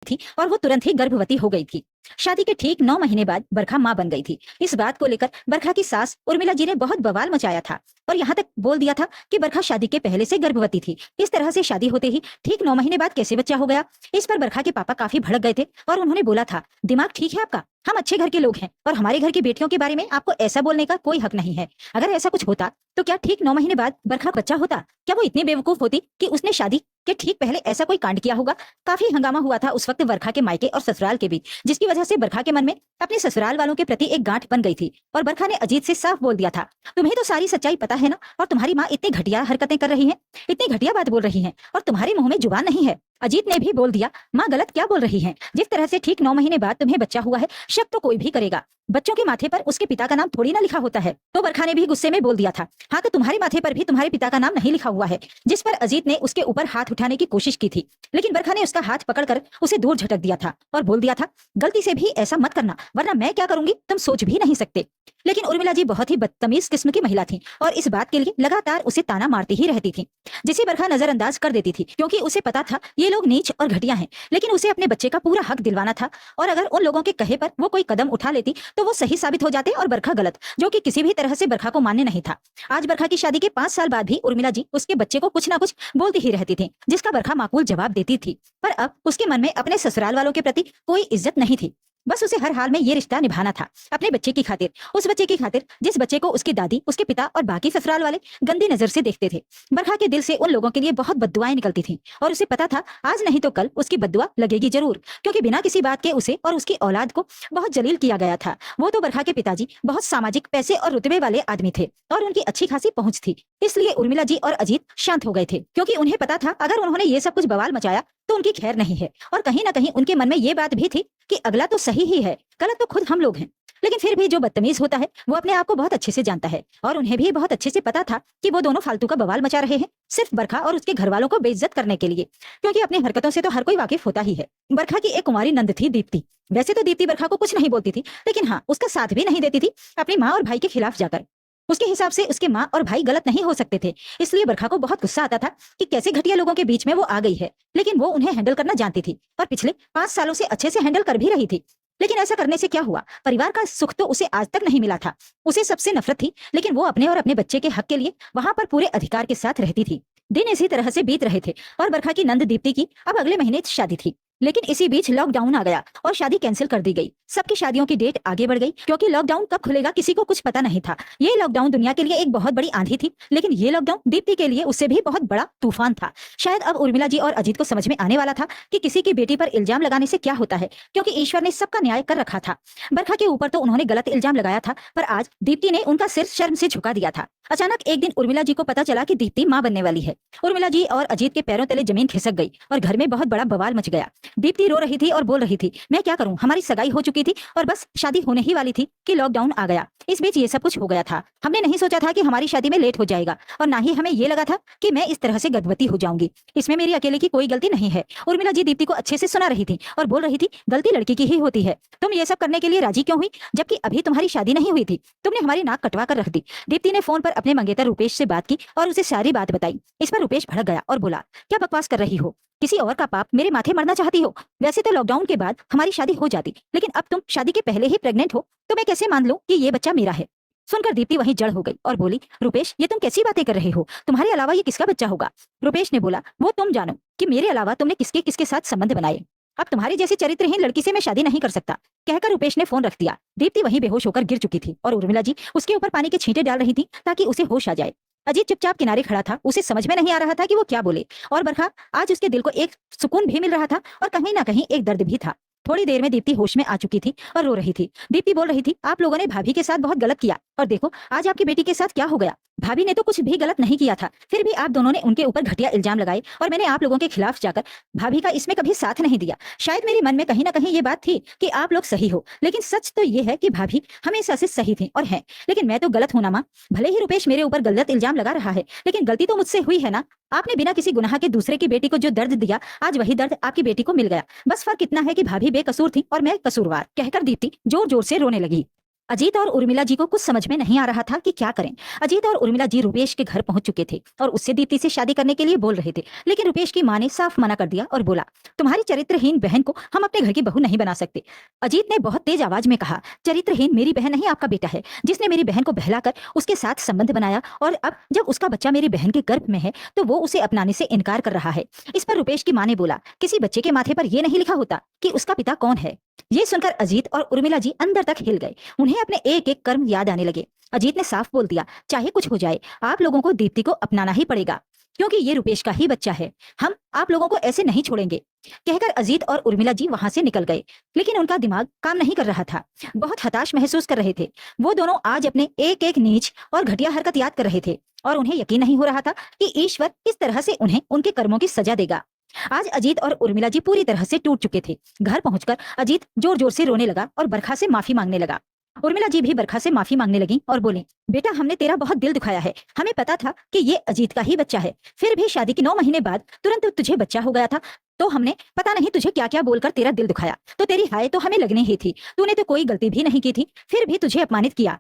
थी और वो तुरंत ही गर्भवती हो गई थी। शादी के ठीक 9 महीने बाद बरखा मां बन गई थी। इस बात को लेकर बरखा की सास उर्मिला जी ने बहुत बवाल मचाया था और यहाँ तक बोल दिया था कि बरखा शादी के पहले से गर्भवती थी। इस तरह से शादी होते ही ठीक 9 महीने बाद कैसे बच्चा हो गया? इस पर बरखा के पापा काफी भड़क गए थे और उन्होंने बोला था, दिमाग ठीक है आपका? हम अच्छे घर के लोग हैं और हमारे घर की बेटियों के बारे में आपको ऐसा बोलने का कोई हक नहीं है। अगर ऐसा कुछ होता तो क्या ठीक 9 महीने बाद बरखा बच्चा होता? क्या वो इतनी बेवकूफ होती कि उसने शादी के ठीक पहले ऐसा कोई कांड किया होगा? काफी हंगामा हुआ था उस वक्त बरखा के मायके और ससुराल के बीच, जिसकी वजह से बरखा के मन में अपने ससुराल वालों के प्रति एक गांठ बन गई थी। और बरखा ने अजीत से साफ बोल दिया था, तुम्हें तो सारी सच्चाई पता है ना, और तुम्हारी माँ इतनी घटिया हरकतें कर रही है, इतनी घटिया बात बोल रही है और तुम्हारे मुंह में जुबान नहीं है। अजीत ने भी बोल दिया, माँ गलत क्या बोल रही है? जिस तरह से ठीक 9 महीने बाद तुम्हें बच्चा हुआ है, शक तो कोई भी करेगा। बच्चों के माथे पर उसके पिता का नाम थोड़ी ना लिखा होता है। तो बरखा ने भी गुस्से में बोल दिया था, हाँ तो तुम्हारे माथे पर भी तुम्हारे पिता का नाम नहीं लिखा हुआ है। जिस पर अजीत ने उसके ऊपर हाथ उठाने की कोशिश की थी, लेकिन बरखा ने उसका हाथ पकड़कर उसे दूर झटक दिया था और बोल दिया था, गलती से भी ऐसा मत करना, वरना मैं क्या करूंगी तुम सोच भी नहीं सकते। लेकिन उर्मिला जी बहुत ही बदतमीज किस्म की महिला थी और इस बात के लिए लगातार उसे ताना मारती ही रहती थी, जिसे बरखा नजरअंदाज कर देती थी, क्योंकि उसे पता था ये लोग नीच और घटिया हैं। लेकिन उसे अपने बच्चे का पूरा हक दिलवाना था और अगर उन लोगों के कहे पर वो कोई कदम उठा लेती तो वो सही साबित हो जाते और बरखा गलत, जो कि किसी भी तरह से बरखा को मान्य नहीं था। आज बरखा की शादी के 5 साल बाद भी उर्मिला जी उसके बच्चे को कुछ ना कुछ बोलती ही रहती थी, जिसका बरखा माकूल जवाब देती थी। पर अब उसके मन में अपने ससुराल वालों के प्रति कोई इज्जत नहीं थी। बस उसे हर हाल में ये रिश्ता निभाना था, अपने बच्चे की खातिर, उस बच्चे की खातिर जिस बच्चे को उसकी दादी, उसके पिता और बाकी ससुराल वाले गंदी नजर से देखते थे। बरखा के दिल से उन लोगों के लिए बहुत बद्दुआएं निकलती थीं और उसे पता था आज नहीं तो कल उसकी बद्दुआ लगेगी जरूर, क्योंकि बिना किसी बात के उसे और उसकी औलाद को बहुत जलील किया गया था। वो तो बरखा के पिताजी बहुत सामाजिक, पैसे और रुतबे वाले आदमी थे और उनकी अच्छी खासी पहुंच थी। इसलिए उर्मिला जी और अजीत शांत हो गए थे, क्योंकि उन्हें पता था अगर उन्होंने ये सब कुछ बवाल मचाया तो उनकी खैर नहीं है। और कहीं ना कहीं उनके मन में ये बात भी थी कि अगला तो सही ही है, गलत तो खुद हम लोग हैं। लेकिन फिर भी जो बदतमीज होता है वो अपने आप को बहुत अच्छे से जानता है और उन्हें भी बहुत अच्छे से पता था कि वो दोनों फालतू का बवाल मचा रहे हैं सिर्फ बरखा और उसके घर वालों को बेइज्जत करने के लिए, क्योंकि अपनी हरकतों से तो हर कोई वाकिफ होता ही है। बरखा की एक कुंवारी नंद थी, दीप्ति। वैसे तो दीप्ति बरखा को कुछ नहीं बोलती थी, लेकिन हाँ, उसका साथ भी नहीं देती थी अपनी माँ और भाई के खिलाफ जाकर। उसके हिसाब से उसके माँ और भाई गलत नहीं हो सकते थे, इसलिए बरखा को बहुत गुस्सा आता था कि कैसे घटिया लोगों के बीच में वो आ गई है। लेकिन वो उन्हें हैंडल करना जानती थी और पिछले 5 सालों से अच्छे से हैंडल कर भी रही थी। लेकिन ऐसा करने से क्या हुआ? परिवार का सुख तो उसे आज तक नहीं मिला था। उसे सबसे नफरत थी, लेकिन वो अपने और अपने बच्चे के हक के लिए वहां पर पूरे अधिकार के साथ रहती थी। दिन इसी तरह से बीत रहे थे और बरखा की नंद दीप्ति की अब अगले महीने शादी थी। लेकिन इसी बीच लॉकडाउन आ गया और शादी कैंसिल कर दी गई। सबकी शादियों की डेट आगे बढ़ गई, क्योंकि लॉकडाउन कब खुलेगा किसी को कुछ पता नहीं था। ये लॉकडाउन दुनिया के लिए एक बहुत बड़ी आंधी थी, लेकिन ये लॉकडाउन दीप्ति के लिए उससे भी बहुत बड़ा तूफान था। शायद अब उर्मिला जी और अजीत को समझ में आने वाला था कि किसी की बेटी पर इल्जाम लगाने से क्या होता है, क्योंकि ईश्वर ने सबका न्याय कर रखा था। बरखा के ऊपर तो उन्होंने गलत इल्जाम लगाया था, पर आज दीप्ति ने उनका सिर शर्म से झुका दिया था। अचानक एक दिन उर्मिला जी को पता चला कि दीप्ति मां बनने वाली है। उर्मिला जी और अजीत के पैरों तले जमीन खिसक गई और घर में बहुत बड़ा बवाल मच गया। दीप्ति रो रही थी और बोल रही थी, मैं क्या करूं, हमारी सगाई हो चुकी थी और बस शादी होने ही वाली थी कि लॉकडाउन आ गया। इस बीच ये सब कुछ हो गया था। हमने नहीं सोचा था कि हमारी शादी में लेट हो जाएगा और ना ही हमें ये लगा था कि मैं इस तरह से गर्भवती हो जाऊंगी। इसमें मेरी अकेले की कोई गलती नहीं है। उर्मिला जी दीप्ति को अच्छे से सुना रही थी और बोल रही थी, गलती लड़की की ही होती है। तुम ये सब करने के लिए राजी क्यों हुई, जबकि अभी तुम्हारी शादी नहीं हुई थी? तुमने हमारी नाक कटवा कर रख दी। दीप्ति ने फोन पर अपने मंगेतर रुपेश से बात की और उसे सारी बात बताई। इस पर रुपेश भड़क गया और बोला, क्या बकवास कर रही हो? किसी और का पाप मेरे माथे मरना चाहती हो? वैसे तो लॉकडाउन के बाद हमारी शादी हो जाती, लेकिन अब तुम शादी के पहले ही प्रेग्नेंट हो, तो मैं कैसे मान लूं कि ये बच्चा मेरा है? सुनकर दीप्ति वहीं जड़ हो गई और बोली, रुपेश ये तुम कैसी बातें कर रहे हो? तुम्हारे अलावा ये किसका बच्चा होगा? रुपेश ने बोला, वो तुम जानो कि मेरे अलावा तुमने किसके किसके साथ संबंध बनाए। अब तुम्हारी जैसी चरित्रहीन लड़की से मैं शादी नहीं कर सकता, कहकर रुपेश ने फोन रख दिया। दीप्ति वहीं बेहोश होकर गिर चुकी थी और उर्मिला जी उसके ऊपर पानी के छींटे डाल रही थी ताकि उसे होश आ जाए। अजीत चुपचाप किनारे खड़ा था, उसे समझ में नहीं आ रहा था कि वो क्या बोले। और बरखा, आज उसके दिल को एक सुकून भी मिल रहा था और कहीं ना कहीं एक दर्द भी था। थोड़ी देर में दीप्ति होश में आ चुकी थी और रो रही थी। दीप्ति बोल रही थी, आप लोगों ने भाभी के साथ बहुत गलत किया और देखो आज आपकी बेटी के साथ क्या हो गया। भाभी ने तो कुछ भी गलत नहीं किया था, फिर भी आप दोनों ने उनके ऊपर घटिया इल्जाम लगाए और मैंने आप लोगों के खिलाफ जाकर भाभी का इसमें कभी साथ नहीं दिया। शायद मेरे मन में कहीं ना कहीं ये बात थी कि आप लोग सही हो, लेकिन सच तो ये है कि भाभी हमेशा से सही थी और हैं। लेकिन मैं तो गलत हूं ना माँ। भले ही रुपेश मेरे ऊपर गलत इल्जाम लगा रहा है, लेकिन गलती तो मुझसे हुई है ना। आपने बिना किसी गुनाह के दूसरे की बेटी को जो दर्द दिया, आज वही दर्द आपकी बेटी को मिल गया। बस फर्क इतना है कि भाभी बेकसूर थी और मैं कसूरवार, कहकर दीप्ति जोर जोर से रोने लगी। अजीत और उर्मिला जी को कुछ समझ में नहीं आ रहा था कि क्या करें। अजीत और उर्मिला जी रुपेश के घर पहुंच चुके थे और उससे दीप्ति से शादी करने के लिए बोल रहे थे, लेकिन रुपेश की मां ने साफ मना कर दिया और बोला, तुम्हारी चरित्रहीन बहन को हम अपने घर की बहू नहीं बना सकते। अजीत ने बहुत तेज आवाज में कहा, चरित्रहीन मेरी बहन नहीं, आपका बेटा है, जिसने मेरी बहन को बहलाकर उसके साथ संबंध बनाया और अब जब उसका बच्चा मेरी बहन के गर्भ में है तो वो उसे अपनाने से इनकार कर रहा है। इस पर रुपेश की मां ने बोला, किसी बच्चे के माथे पर यह नहीं लिखा होता कि उसका पिता कौन है। ये सुनकर अजीत और उर्मिला जी अंदर तक हिल गए। उन्हें अपने एक एक कर्म याद आने लगे। अजीत ने साफ बोल दिया, चाहे कुछ हो जाए आप लोगों को दीप्ति को अपनाना ही पड़ेगा, क्योंकि ये रुपेश का ही बच्चा है। हम आप लोगों को ऐसे नहीं छोड़ेंगे। कहकर अजीत और उर्मिला जी वहां से निकल गए, लेकिन उनका दिमाग काम नहीं कर रहा था। बहुत हताश महसूस कर रहे थे। वो दोनों आज अपने एक एक नीच और घटिया हरकत याद कर रहे थे और उन्हें यकीन नहीं हो रहा था कि ईश्वर किस तरह से उन्हें उनके कर्मों की सजा देगा। आज अजीत और उर्मिला जी पूरी तरह से टूट चुके थे। घर पहुंचकर अजीत जोर जोर से रोने लगा और बरखा से माफी मांगने लगा। उर्मिला जी भी बरखा से माफी मांगने लगी और बोली, बेटा हमने तेरा बहुत दिल दुखाया है। हमें पता था कि ये अजीत का ही बच्चा है, फिर भी शादी के 9 महीने बाद तुरंत तुझे बच्चा हो गया था तो हमने पता नहीं तुझे क्या क्या बोलकर तेरा दिल दुखाया। तो तेरी हाय तो हमें लगनी ही थी। तूने तो कोई गलती भी नहीं की थी, फिर भी तुझे अपमानित किया।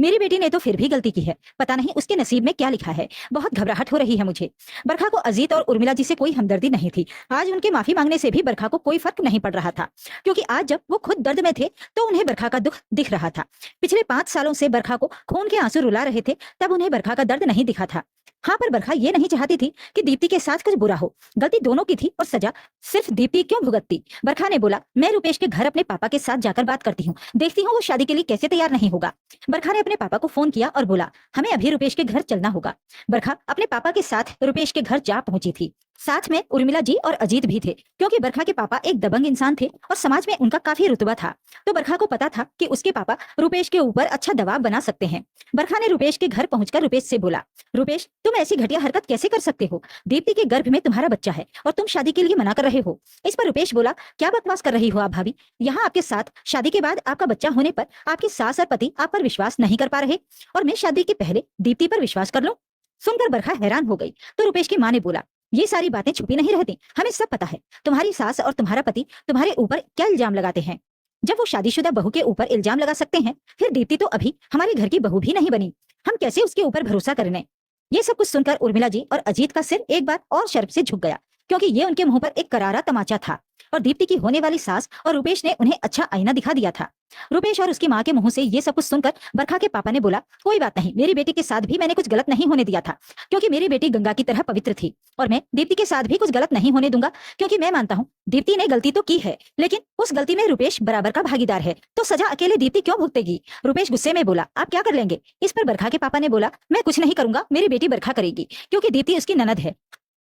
मेरी बेटी ने तो फिर भी गलती की है, पता नहीं उसके नसीब में क्या लिखा है। बहुत घबराहट हो रही है मुझे। बरखा को अजीत और उर्मिला जी से कोई हमदर्दी नहीं थी। आज उनके माफी मांगने से भी बरखा को कोई फर्क नहीं पड़ रहा था, क्योंकि आज जब वो खुद दर्द में थे तो उन्हें बरखा का दुख दिख रहा था। पिछले 5 सालों से बरखा को खून के आंसू रुला रहे थे, तब उन्हें बरखा का दर्द नहीं दिखा था। हाँ, पर बरखा ये नहीं चाहती थी कि दीप्ति के साथ कुछ बुरा हो। गलती दोनों की थी और सजा सिर्फ दीप्ति क्यों भुगतती। बरखा ने बोला, मैं रुपेश के घर अपने पापा के साथ जाकर बात करती हूँ, देखती हूँ वो शादी के लिए कैसे तैयार नहीं होगा। बरखा ने अपने पापा को फोन किया और बोला, हमें अभी रुपेश के घर चलना होगा। बरखा अपने पापा के साथ रुपेश के घर जा पहुंची थी। साथ में उर्मिला जी और अजीत भी थे, क्योंकि बरखा के पापा एक दबंग इंसान थे और समाज में उनका काफी रुतबा था। तो बरखा को पता था कि उसके पापा रुपेश के ऊपर अच्छा दबाव बना सकते हैं। बरखा ने रुपेश के घर पहुंचकर रुपेश से बोला, रुपेश तुम ऐसी घटिया हरकत कैसे कर सकते हो। दीप्ति के गर्भ में तुम्हारा बच्चा है और तुम शादी के लिए मना कर रहे हो। इस पर रुपेश बोला, क्या बकवास कर रही हो आप भाभी। यहाँ आपके साथ शादी के बाद आपका बच्चा होने पर आपकी सास और पति आप पर विश्वास नहीं कर पा रहे और मैं शादी के पहले दीप्ति पर विश्वास कर लूं। सुनकर बरखा हैरान हो गई। तो रुपेश की मां ने बोला, ये सारी बातें छुपी नहीं रहती, हमें सब पता है। तुम्हारी सास और तुम्हारा पति तुम्हारे ऊपर क्या इल्जाम लगाते हैं। जब वो शादीशुदा बहू के ऊपर इल्जाम लगा सकते हैं, फिर दीप्ति तो अभी हमारे घर की बहू भी नहीं बनी, हम कैसे उसके ऊपर भरोसा करने। ये सब कुछ सुनकर उर्मिला जी और अजीत का सिर एक बार और शर्म से झुक गया, क्योंकि ये उनके मुंह पर एक करारा तमाचा था और दीप्ति की होने वाली सास और रुपेश ने उन्हें अच्छा आईना दिखा दिया था। रुपेश और उसकी मां के मुंह से ये सब कुछ सुनकर बरखा के पापा ने बोला, कोई बात नहीं, मेरी बेटी के साथ भी मैंने कुछ गलत नहीं होने दिया था, क्योंकि मेरी बेटी गंगा की तरह पवित्र थी और मैं दीप्ति के साथ भी कुछ गलत नहीं होने दूंगा, क्योंकि मैं मानता हूँ दीप्ति ने गलती तो की है, लेकिन उस गलती में रुपेश बराबर का भागीदार है, तो सजा अकेले दीप्ति क्यों भुगतेगी। रुपेश गुस्से में बोला, आप क्या कर लेंगे। इस पर बरखा के पापा ने बोला, मैं कुछ नहीं करूंगा, मेरी बेटी बरखा करेगी, क्योंकि दीप्ति उसकी ननद है।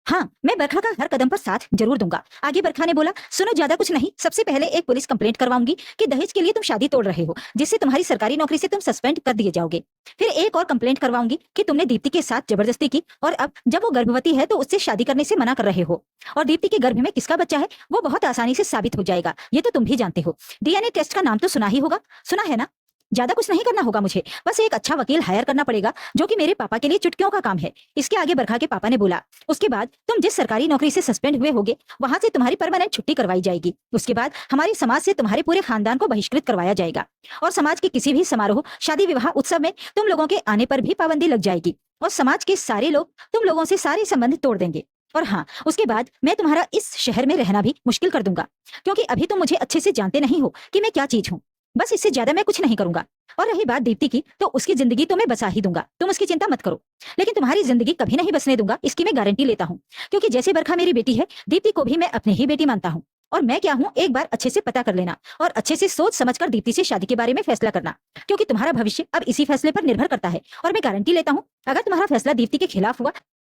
हाँ, मैं बरखा का हर कदम पर साथ जरूर दूंगा। आगे बरखा ने बोला, सुनो ज्यादा कुछ नहीं, सबसे पहले एक पुलिस कंप्लेंट करवाऊंगी कि दहेज के लिए तुम शादी तोड़ रहे हो, जिससे तुम्हारी सरकारी नौकरी से तुम सस्पेंड कर दिए जाओगे। फिर एक और कंप्लेंट करवाऊंगी कि तुमने दीप्ति के साथ जबरदस्ती की और अब जब वो गर्भवती है तो उससे शादी करने से मना कर रहे हो। और दीप्ति के गर्भ में किसका बच्चा है वो बहुत आसानी से साबित हो जाएगा, ये तो तुम भी जानते हो। डीएनए टेस्ट का नाम तो सुना ही होगा, सुना है ना। ज्यादा कुछ नहीं करना होगा मुझे, बस एक अच्छा वकील हायर करना पड़ेगा, जो कि मेरे पापा के लिए चुटकियों का काम है। इसके आगे बरखा के पापा ने बोला, उसके बाद तुम जिस सरकारी नौकरी से सस्पेंड हुए होगे वहां से तुम्हारी परमानेंट छुट्टी करवाई जाएगी। उसके बाद हमारे समाज से तुम्हारे पूरे खानदान को बहिष्कृत करवाया जाएगा और समाज के किसी भी समारोह, शादी, विवाह, उत्सव में तुम लोगों के आने पर भी पाबंदी लग जाएगी और समाज के सारे लोग तुम लोगों से सारे संबंध तोड़ देंगे। और हाँ, उसके बाद मैं तुम्हारा इस शहर में रहना भी मुश्किल कर दूंगा, क्योंकि अभी तुम मुझे अच्छे से जानते नहीं हो कि मैं क्या चीज हूँ। बस इससे ज्यादा मैं कुछ नहीं करूंगा। और रही बात दीप्ति की, तो उसकी जिंदगी तो मैं बसा ही दूंगा, तुम उसकी चिंता मत करो, लेकिन तुम्हारी जिंदगी कभी नहीं बसने दूंगा, इसकी मैं गारंटी लेता हूँ। क्योंकि जैसे बरखा मेरी बेटी है, दीप्ति को भी मैं अपनी ही बेटी मानता हूँ। और मैं क्या हूँ एक बार अच्छे से पता कर लेना और अच्छे से सोच समझकर दीप्ति से शादी के बारे में फैसला करना, क्योंकि तुम्हारा भविष्य अब इसी फैसले पर निर्भर करता है। और मैं गारंटी लेता हूँ, अगर तुम्हारा फैसला दीप्ति के खिलाफ हुआ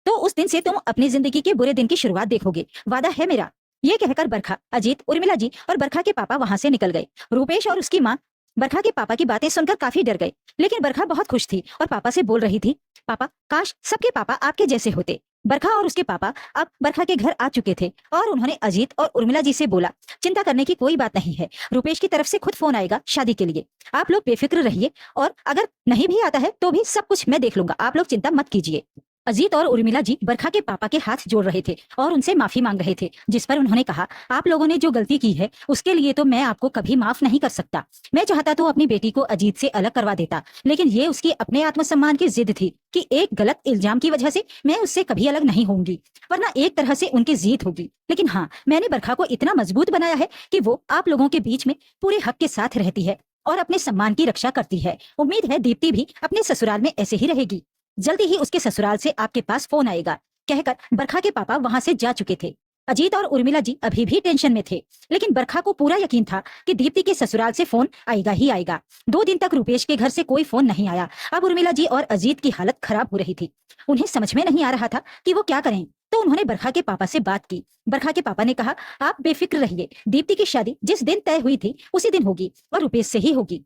तो उस दिन से तुम अपनी जिंदगी के बुरे दिन की शुरुआत देखोगे, वादा है मेरा। ये कहकर बरखा, अजीत, उर्मिला जी और बरखा के पापा वहां से निकल गए। रुपेश और उसकी माँ बरखा के पापा की बातें सुनकर काफी डर गए, लेकिन बरखा बहुत खुश थी और पापा से बोल रही थी, पापा काश सबके पापा आपके जैसे होते। बरखा और उसके पापा अब बरखा के घर आ चुके थे और उन्होंने अजीत और उर्मिला जी से बोला, चिंता करने की कोई बात नहीं है, रुपेश की तरफ से खुद फोन आएगा शादी के लिए, आप लोग बेफिक्र रहिए और अगर नहीं भी आता है तो भी सब कुछ मैं देख लूंगा, आप लोग चिंता मत कीजिए। अजीत और उर्मिला जी बरखा के पापा के हाथ जोड़ रहे थे और उनसे माफी मांग रहे थे, जिस पर उन्होंने कहा, आप लोगों ने जो गलती की है उसके लिए तो मैं आपको कभी माफ नहीं कर सकता। मैं चाहता तो अपनी बेटी को अजीत से अलग करवा देता, लेकिन ये उसकी अपने आत्मसम्मान की जिद थी कि एक गलत इल्जाम की वजह से मैं उससे कभी अलग नहीं होंगी, वरना एक तरह से उनकी जीत होगी। लेकिन हाँ, मैंने बरखा को इतना मजबूत बनाया है कि वो आप लोगों के बीच में पूरे हक के साथ रहती है और अपने सम्मान की रक्षा करती है। उम्मीद है दीप्ति भी अपने ससुराल में ऐसे ही रहेगी। जल्दी ही उसके ससुराल से आपके पास फोन आएगा, कहकर बरखा के पापा वहां से जा चुके थे। अजीत और उर्मिला जी अभी भी टेंशन में थे, लेकिन बरखा को पूरा यकीन था कि दीप्ति के ससुराल से फोन आएगा ही आएगा। 2 दिन तक रुपेश के घर से कोई फोन नहीं आया। अब उर्मिला जी और अजीत की हालत खराब हो रही थी। उन्हें समझ में नहीं आ रहा था कि वो क्या करें, तो उन्होंने बरखा के पापा से बात की। बरखा के पापा ने कहा, आप बेफिक्र रहिए, दीप्ति की शादी जिस दिन तय हुई थी उसी दिन होगी और रुपेश से ही होगी।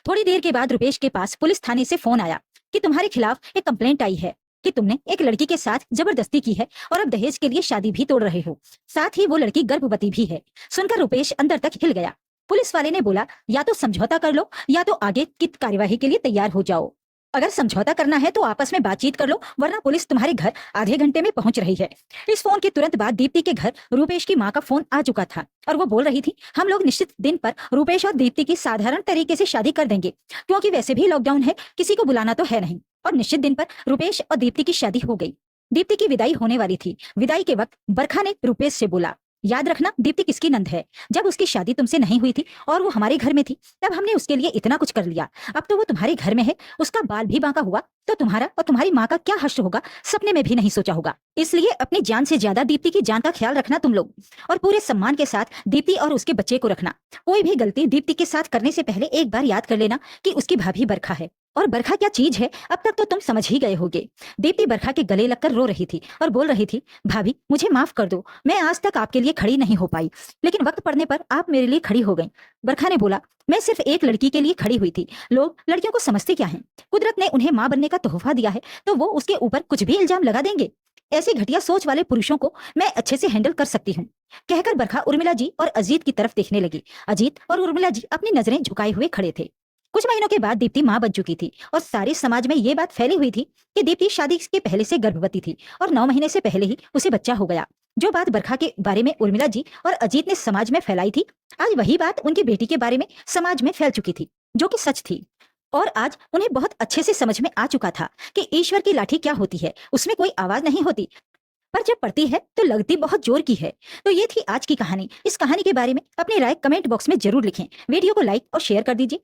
थोड़ी देर के बाद रुपेश के पास पुलिस थाने से फोन आया कि तुम्हारे खिलाफ एक कंप्लेंट आई है कि तुमने एक लड़की के साथ जबरदस्ती की है और अब दहेज के लिए शादी भी तोड़ रहे हो, साथ ही वो लड़की गर्भवती भी है। सुनकर रुपेश अंदर तक हिल गया। पुलिस वाले ने बोला, या तो समझौता कर लो या तो आगे की कार्यवाही के लिए तैयार हो जाओ। अगर समझौता करना है तो आपस में बातचीत कर लो, वरना पुलिस तुम्हारे घर आधे घंटे में पहुंच रही है। इस फोन के तुरंत बाद दीप्ति के घर रुपेश की माँ का फोन आ चुका था और वो बोल रही थी, हम लोग निश्चित दिन पर रुपेश और दीप्ति की साधारण तरीके से शादी कर देंगे, क्योंकि वैसे भी लॉकडाउन है, किसी को बुलाना तो है नहीं। और निश्चित दिन पर रुपेश और दीप्ति की शादी हो गई। दीप्ति की विदाई होने वाली थी। विदाई के वक्त बरखा ने रुपेश से बोला, याद रखना दीप्ति किसकी नंद है। जब उसकी शादी तुमसे नहीं हुई थी और वो हमारे घर में थी, तब हमने उसके लिए इतना कुछ कर लिया। अब तो वो तुम्हारे घर में है, उसका बाल भी बांका हुआ तो तुम्हारा और तुम्हारी माँ का क्या हश्र होगा, सपने में भी नहीं सोचा होगा। इसलिए अपनी जान से ज्यादा दीप्ति की जान का ख्याल रखना तुम लोग, और पूरे सम्मान के साथ दीप्ति और उसके बच्चे को रखना। कोई भी गलती दीप्ति के साथ करने से पहले एक बार याद कर लेना कि उसकी भाभी बरखा है, और बरखा क्या चीज है अब तक तो तुम समझ ही गए होगे। दीप्ति बरखा के गले लगकर रो रही थी और बोल रही थी, भाभी मुझे माफ कर दो, मैं आज तक आपके लिए खड़ी नहीं हो पाई, लेकिन वक्त पड़ने पर आप मेरे लिए खड़ी हो गई। बरखा ने बोला, मैं सिर्फ एक लड़की के लिए खड़ी हुई थी, लोग लड़कियों को समझते क्या हैं? कुदरत ने उन्हें माँ बनने का तोहफा दिया है तो वो उसके ऊपर कुछ भी इल्जाम लगा देंगे। ऐसी घटिया सोच वाले पुरुषों को मैं अच्छे से हैंडल कर सकती हूँ। कहकर बरखा उर्मिला जी और अजीत की तरफ देखने लगी। अजीत और उर्मिला जी अपनी नजरें झुकाए हुए खड़े थे। कुछ महीनों के बाद दीप्ति मां बन चुकी थी और सारे समाज में ये बात फैली हुई थी कि दीप्ति शादी के पहले से गर्भवती थी और 9 महीने से पहले ही उसे बच्चा हो गया। जो बात बरखा के बारे में उर्मिला जी और अजीत ने समाज में फैलाई थी, आज वही बात उनकी बेटी के बारे में समाज में फैल चुकी थी, जो कि सच थी। और आज उन्हें बहुत अच्छे से समझ में आ चुका था कि ईश्वर की लाठी क्या होती है, उसमें कोई आवाज नहीं होती, पर जब पड़ती है तो लगती बहुत जोर की है। तो ये थी आज की कहानी। इस कहानी के बारे में अपनी राय कमेंट बॉक्स में जरूर लिखें। वीडियो को लाइक और शेयर कर दीजिए।